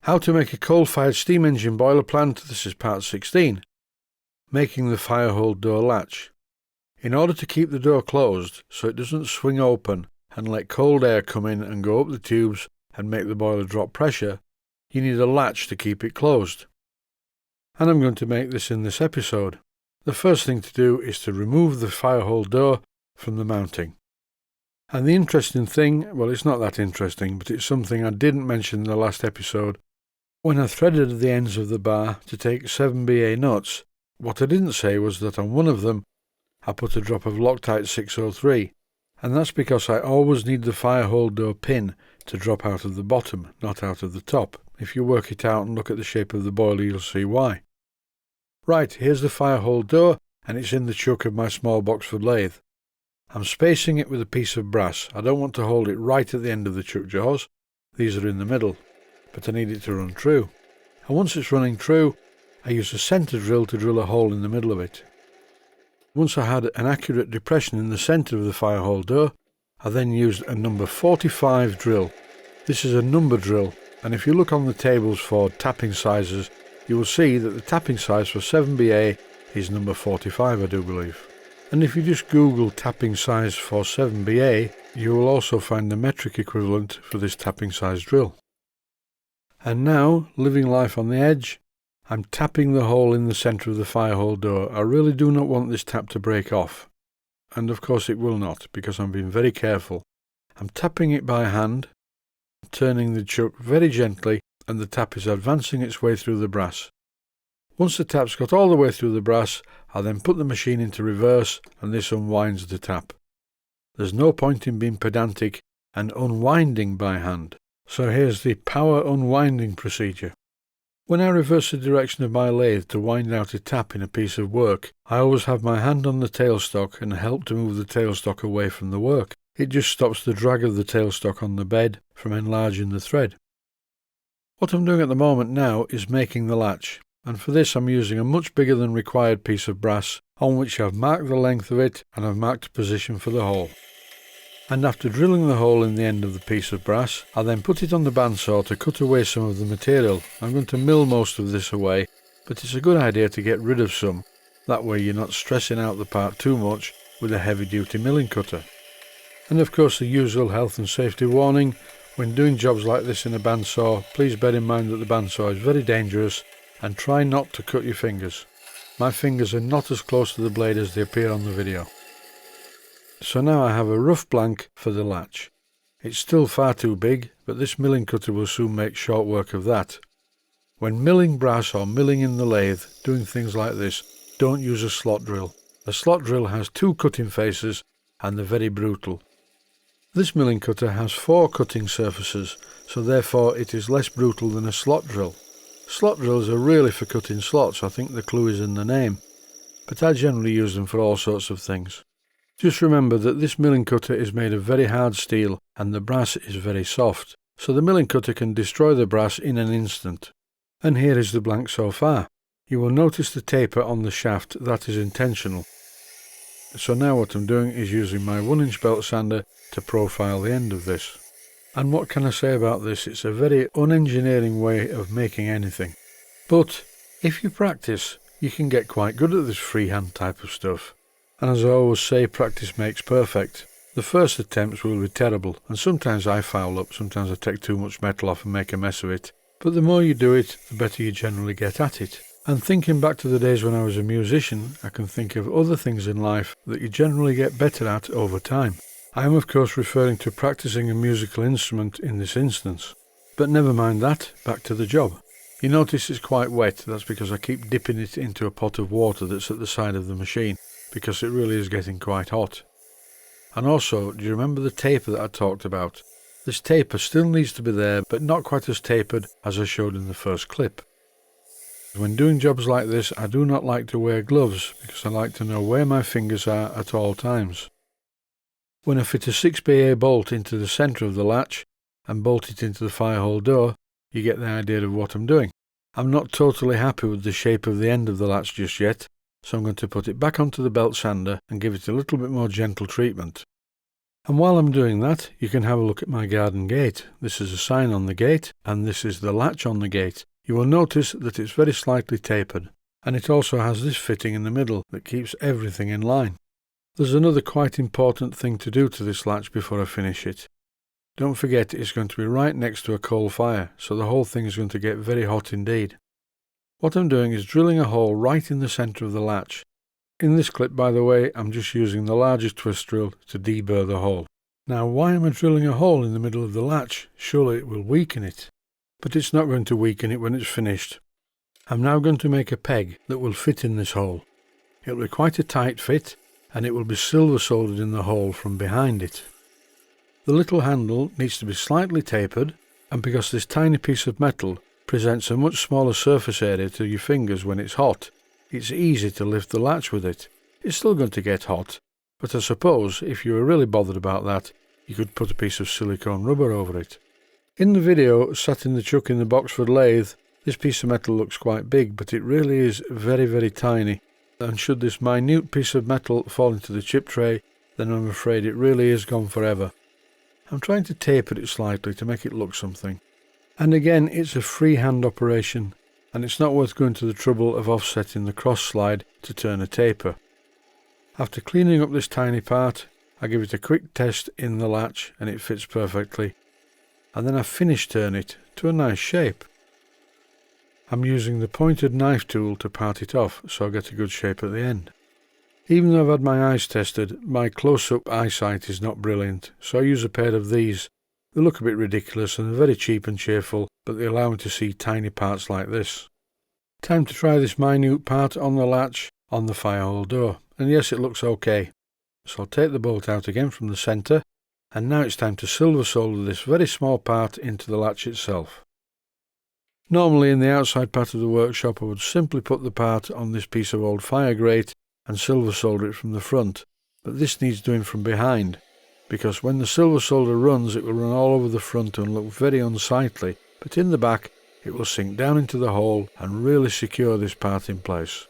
How to make a coal-fired steam engine boiler plant. This is part 16. Making the firehole door latch. In order to keep the door closed so it doesn't swing open and let cold air come in and go up the tubes and make the boiler drop pressure, you need a latch to keep it closed. And I'm going to make this in this episode. The first thing to do is to remove the firehole door from the mounting. And the interesting thing, well, it's not that interesting, but it's something I didn't mention in the last episode. When I threaded the ends of the bar to take 7BA nuts, what I didn't say was that on one of them I put a drop of Loctite 603, and that's because I always need the firehole door pin to drop out of the bottom, not out of the top. If you work it out and look at the shape of the boiler, you'll see why. Right, here's the firehole door, and it's in the chuck of my small Boxford lathe. I'm spacing it with a piece of brass. I don't want to hold it right at the end of the chuck jaws. These are in the middle, but I need it to run true. And once it's running true, I use a centre drill to drill a hole in the middle of it. Once I had an accurate depression in the centre of the firehole door, I then used a number 45 drill. This is a number drill, and if you look on the tables for tapping sizes, you will see that the tapping size for 7BA is number 45, I do believe. And if you just Google tapping size for 7BA, you will also find the metric equivalent for this tapping size drill. And now, living life on the edge, I'm tapping the hole in the centre of the firehole door. I really do not want this tap to break off. And of course it will not, because I'm being very careful. I'm tapping it by hand, turning the chuck very gently, and the tap is advancing its way through the brass. Once the tap's got all the way through the brass, I then put the machine into reverse, and this unwinds the tap. There's no point in being pedantic and unwinding by hand. So here's the power unwinding procedure. When I reverse the direction of my lathe to wind out a tap in a piece of work, I always have my hand on the tailstock and help to move the tailstock away from the work. It just stops the drag of the tailstock on the bed from enlarging the thread. What I'm doing at the moment now is making the latch, and for this I'm using a much bigger than required piece of brass on which I've marked the length of it and I've marked a position for the hole. And after drilling the hole in the end of the piece of brass, I then put it on the bandsaw to cut away some of the material. I'm going to mill most of this away, but it's a good idea to get rid of some. That way you're not stressing out the part too much with a heavy duty milling cutter. And of course the usual health and safety warning, when doing jobs like this in a bandsaw, please bear in mind that the bandsaw is very dangerous and try not to cut your fingers. My fingers are not as close to the blade as they appear on the video. So now I have a rough blank for the latch. It's still far too big, but this milling cutter will soon make short work of that. When milling brass or milling in the lathe, doing things like this, don't use a slot drill. A slot drill has 2 cutting faces and they're very brutal. This milling cutter has 4 cutting surfaces, so therefore it is less brutal than a slot drill. Slot drills are really for cutting slots, I think the clue is in the name, but I generally use them for all sorts of things. Just remember that this milling cutter is made of very hard steel and the brass is very soft, so the milling cutter can destroy the brass in an instant. And here is the blank so far. You will notice the taper on the shaft, that is intentional. So now what I'm doing is using my 1-inch belt sander to profile the end of this. And what can I say about this? It's a very unengineering way of making anything. But if you practice, you can get quite good at this freehand type of stuff. And as I always say, practice makes perfect. The first attempts will be terrible, and sometimes I foul up, sometimes I take too much metal off and make a mess of it. But the more you do it, the better you generally get at it. And thinking back to the days when I was a musician, I can think of other things in life that you generally get better at over time. I am of course referring to practicing a musical instrument in this instance. But never mind that, back to the job. You notice it's quite wet, that's because I keep dipping it into a pot of water that's at the side of the machine, because it really is getting quite hot. And also, do you remember the taper that I talked about? This taper still needs to be there, but not quite as tapered as I showed in the first clip. When doing jobs like this, I do not like to wear gloves, because I like to know where my fingers are at all times. When I fit a 6BA bolt into the centre of the latch, and bolt it into the firehole door, you get the idea of what I'm doing. I'm not totally happy with the shape of the end of the latch just yet, so I'm going to put it back onto the belt sander and give it a little bit more gentle treatment. And while I'm doing that, you can have a look at my garden gate. This is a sign on the gate, and this is the latch on the gate. You will notice that it's very slightly tapered, and it also has this fitting in the middle that keeps everything in line. There's another quite important thing to do to this latch before I finish it. Don't forget it's going to be right next to a coal fire, so the whole thing is going to get very hot indeed. What I'm doing is drilling a hole right in the centre of the latch. In this clip, by the way, I'm just using the largest twist drill to deburr the hole. Now, why am I drilling a hole in the middle of the latch? Surely it will weaken it. But it's not going to weaken it when it's finished. I'm now going to make a peg that will fit in this hole. It will be quite a tight fit, and it will be silver soldered in the hole from behind it. The little handle needs to be slightly tapered, and because this tiny piece of metal presents a much smaller surface area to your fingers when it's hot, it's easy to lift the latch with it. It's still going to get hot, but I suppose if you were really bothered about that, you could put a piece of silicone rubber over it. In the video, sat in the chuck in the Boxford lathe, this piece of metal looks quite big, but it really is very, very tiny. And should this minute piece of metal fall into the chip tray, then I'm afraid it really is gone forever. I'm trying to taper it slightly to make it look something. And again, it's a freehand operation, and it's not worth going to the trouble of offsetting the cross slide to turn a taper. After cleaning up this tiny part, I give it a quick test in the latch and it fits perfectly, and then I finish turn it to a nice shape. I'm using the pointed knife tool to part it off so I get a good shape at the end. Even though I've had my eyes tested, my close-up eyesight is not brilliant, so I use a pair of these. They look a bit ridiculous and they're very cheap and cheerful, but they allow me to see tiny parts like this. Time to try this minute part on the latch on the firehole door, and yes, it looks okay. So I'll take the bolt out again from the centre, and now it's time to silver solder this very small part into the latch itself. Normally in the outside part of the workshop I would simply put the part on this piece of old fire grate and silver solder it from the front, but this needs doing from behind, because when the silver solder runs it will run all over the front and look very unsightly, but in the back it will sink down into the hole and really secure this part in place.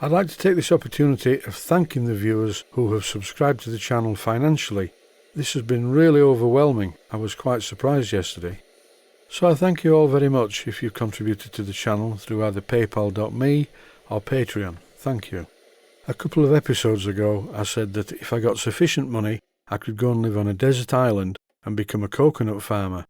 I'd like to take this opportunity of thanking the viewers who have subscribed to the channel financially. This has been really overwhelming. I was quite surprised yesterday. So I thank you all very much if you've contributed to the channel through either paypal.me or Patreon. Thank you. A couple of episodes ago I said that if I got sufficient money I could go and live on a desert island and become a coconut farmer.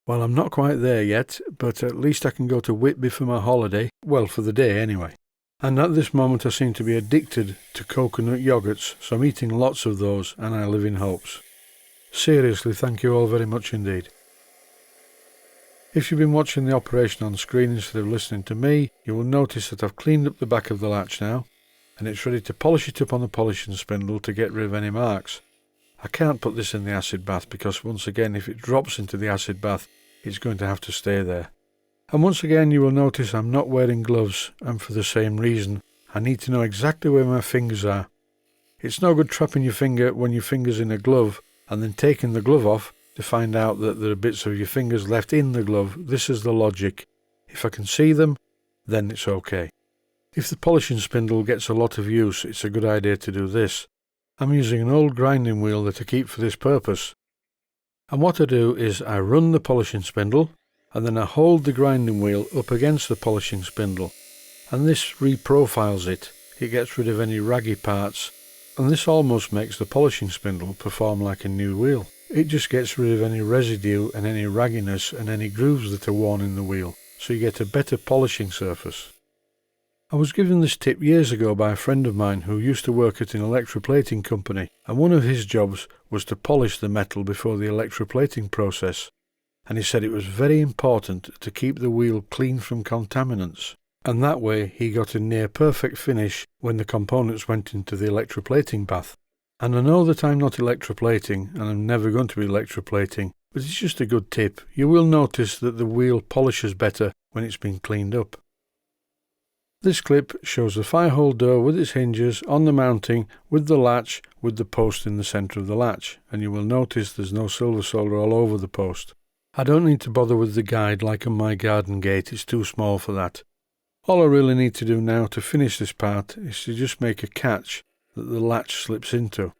Well, I'm not quite there yet, but at least I can go to Whitby for my holiday, well, for the day anyway. And at this moment I seem to be addicted to coconut yogurts, so I'm eating lots of those and I live in hopes. Seriously, thank you all very much indeed. If you've been watching the operation on screen instead of listening to me, you will notice that I've cleaned up the back of the latch now, and it's ready to polish it up on the polishing spindle to get rid of any marks. I can't put this in the acid bath because once again if it drops into the acid bath it's going to have to stay there. And once again you will notice I'm not wearing gloves, and for the same reason. I need to know exactly where my fingers are. It's no good trapping your finger when your finger's in a glove and then taking the glove off to find out that there are bits of your fingers left in the glove. This is the logic. If I can see them, then it's okay. If the polishing spindle gets a lot of use, it's a good idea to do this. I'm using an old grinding wheel that I keep for this purpose. And what I do is I run the polishing spindle, and then I hold the grinding wheel up against the polishing spindle. And this reprofiles it. It gets rid of any raggy parts, and this almost makes the polishing spindle perform like a new wheel. It just gets rid of any residue and any ragginess and any grooves that are worn in the wheel, so you get a better polishing surface. I was given this tip years ago by a friend of mine who used to work at an electroplating company, and one of his jobs was to polish the metal before the electroplating process, and he said it was very important to keep the wheel clean from contaminants, and that way he got a near perfect finish when the components went into the electroplating bath. And I know that I'm not electroplating, and I'm never going to be electroplating, but it's just a good tip. You will notice that the wheel polishes better when it's been cleaned up. This clip shows the firehole door with its hinges on the mounting with the latch with the post in the centre of the latch, and you will notice there's no silver solder all over the post. I don't need to bother with the guide like on my garden gate, it's too small for that. All I really need to do now to finish this part is to just make a catch that the latch slips into.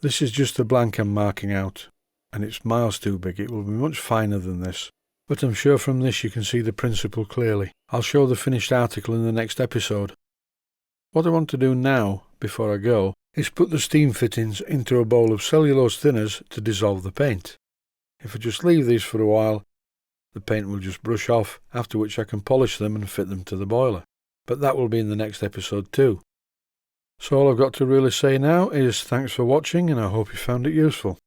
This is just the blank I'm marking out, and it's miles too big. It will be much finer than this. But I'm sure from this you can see the principle clearly. I'll show the finished article in the next episode. What I want to do now, before I go, is put the steam fittings into a bowl of cellulose thinners to dissolve the paint. If I just leave these for a while, the paint will just brush off, after which I can polish them and fit them to the boiler. But that will be in the next episode too. So all I've got to really say now is thanks for watching, and I hope you found it useful.